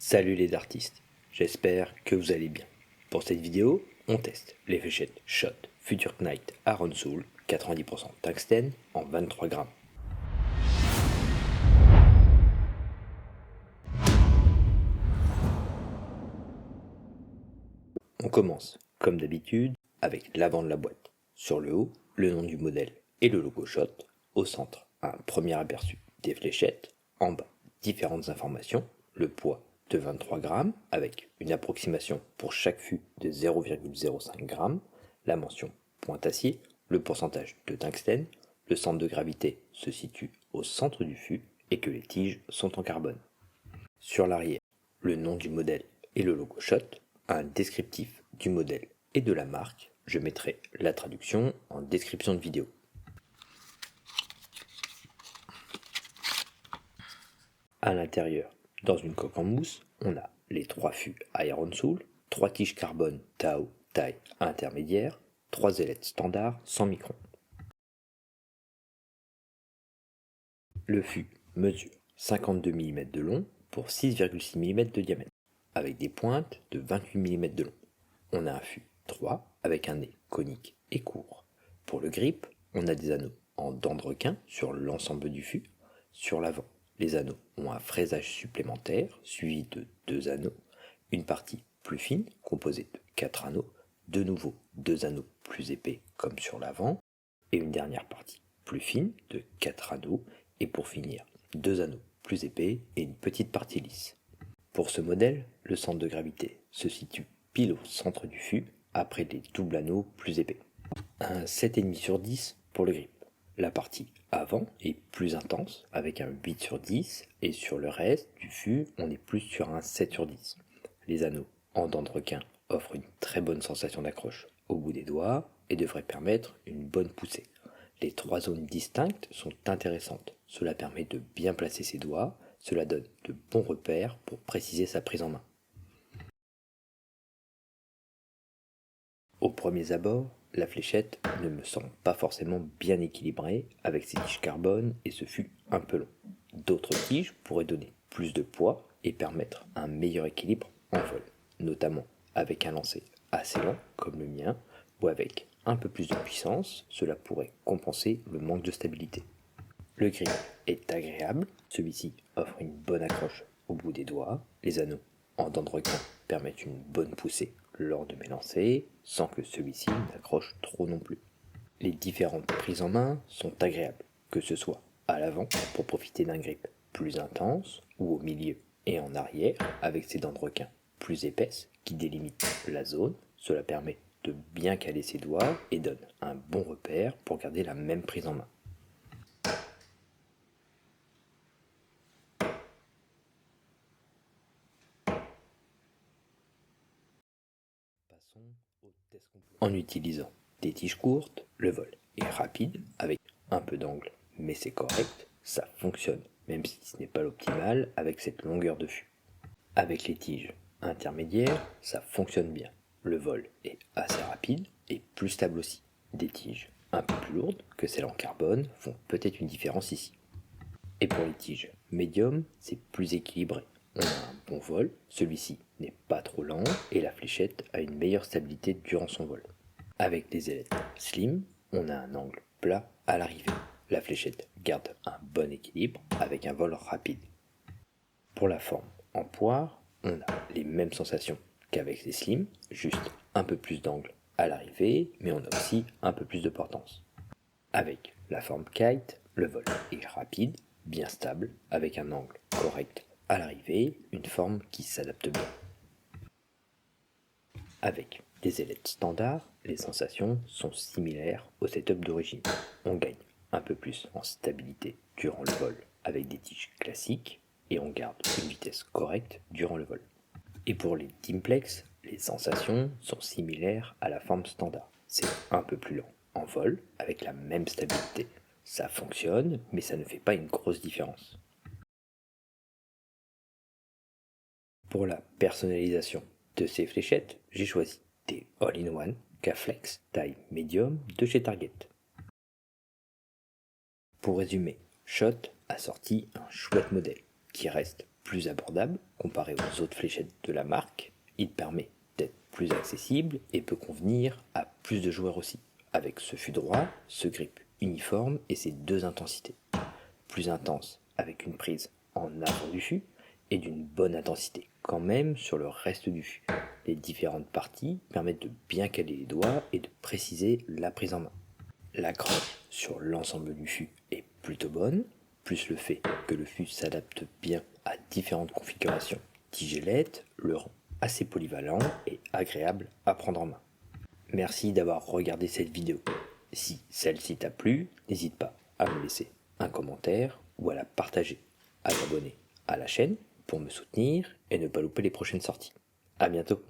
Salut les artistes, j'espère que vous allez bien. Pour cette vidéo, on teste les fléchettes Shot Future Knight Iron Soul 90% tungstène en 23 grammes. On commence, comme d'habitude, avec l'avant de la boîte. Sur le haut, le nom du modèle et le logo Shot. Au centre, un premier aperçu des fléchettes. En bas, différentes informations, le poids de 23 grammes avec une approximation pour chaque fût de 0,05 grammes, la mention point acier, le pourcentage de tungstène, le centre de gravité se situe au centre du fût et que les tiges sont en carbone. Sur l'arrière, le nom du modèle et le logo Shot, un descriptif du modèle et de la marque. Je mettrai la traduction en description de vidéo. À l'intérieur, dans une coque en mousse, on a les 3 fûts Iron Soul, 3 tiges carbone Tao taille intermédiaire, 3 ailettes standard 100 microns. Le fût mesure 52 mm de long pour 6,6 mm de diamètre, avec des pointes de 28 mm de long. On a un fût 3 avec un nez conique et court. Pour le grip, on a des anneaux en dents de requin sur l'ensemble du fût. Sur l'avant, les anneaux ont un fraisage supplémentaire suivi de 2 anneaux, une partie plus fine composée de 4 anneaux, de nouveau 2 anneaux plus épais comme sur l'avant, et une dernière partie plus fine de 4 anneaux, et pour finir 2 anneaux plus épais et une petite partie lisse. Pour ce modèle, le centre de gravité se situe pile au centre du fût après les doubles anneaux plus épais. Un 7,5 sur 10 pour le grip. La partie avant est plus intense avec un 8 sur 10 et sur le reste du fût on est plus sur un 7 sur 10. Les anneaux en dents de requin offrent une très bonne sensation d'accroche au bout des doigts et devraient permettre une bonne poussée. Les 3 zones distinctes sont intéressantes. Cela permet de bien placer ses doigts, cela donne de bons repères pour préciser sa prise en main. Au premier abord, la fléchette ne me semble pas forcément bien équilibrée avec ses tiges carbone et ce fût un peu long. D'autres tiges pourraient donner plus de poids et permettre un meilleur équilibre en vol, notamment avec un lancer assez lent comme le mien ou avec un peu plus de puissance, cela pourrait compenser le manque de stabilité. Le grip est agréable, celui-ci offre une bonne accroche au bout des doigts, les anneaux en dents de requin permettent une bonne poussée lors de mes lancers, sans que celui-ci n'accroche trop non plus. Les différentes prises en main sont agréables, que ce soit à l'avant pour profiter d'un grip plus intense, ou au milieu et en arrière avec ses dents de requin plus épaisses qui délimitent la zone. Cela permet de bien caler ses doigts et donne un bon repère pour garder la même prise en main. En utilisant des tiges courtes, le vol est rapide avec un peu d'angle, mais c'est correct, ça fonctionne, même si ce n'est pas l'optimal avec cette longueur de fût. Avec les tiges intermédiaires, ça fonctionne bien. Le vol est assez rapide et plus stable aussi. Des tiges un peu plus lourdes que celles en carbone font peut-être une différence ici. Et pour les tiges médium, c'est plus équilibré. On a un bon vol, celui-ci n'est pas trop lent et la fléchette a une meilleure stabilité durant son vol. Avec des ailettes slim, on a un angle plat à l'arrivée. La fléchette garde un bon équilibre avec un vol rapide. Pour la forme en poire, on a les mêmes sensations qu'avec les slim, juste un peu plus d'angle à l'arrivée, mais on a aussi un peu plus de portance. Avec la forme kite, le vol est rapide, bien stable, avec un angle correct à l'arrivée, une forme qui s'adapte bien. Avec les ailettes standards, les sensations sont similaires au setup d'origine. On gagne un peu plus en stabilité durant le vol avec des tiges classiques et on garde une vitesse correcte durant le vol. Et pour les Timplex, les sensations sont similaires à la forme standard. C'est un peu plus lent en vol avec la même stabilité. Ça fonctionne, mais ça ne fait pas une grosse différence. Pour la personnalisation de ces fléchettes, j'ai choisi des All-in-One K-Flex taille médium de chez Target. Pour résumer, Shot a sorti un chouette modèle qui reste plus abordable comparé aux autres fléchettes de la marque. Il permet d'être plus accessible et peut convenir à plus de joueurs aussi, avec ce fût droit, ce grip uniforme et ses deux intensités. Plus intense avec une prise en avant du fût et d'une bonne intensité quand même sur le reste du fût. Les différentes parties permettent de bien caler les doigts et de préciser la prise en main. L'accroche sur l'ensemble du fût est plutôt bonne, plus le fait que le fût s'adapte bien à différentes configurations tigelettes le rend assez polyvalent et agréable à prendre en main. Merci d'avoir regardé cette vidéo. Si celle-ci t'a plu, n'hésite pas à me laisser un commentaire ou à la partager, à t'abonner à la chaîne pour me soutenir et ne pas louper les prochaines sorties. A bientôt.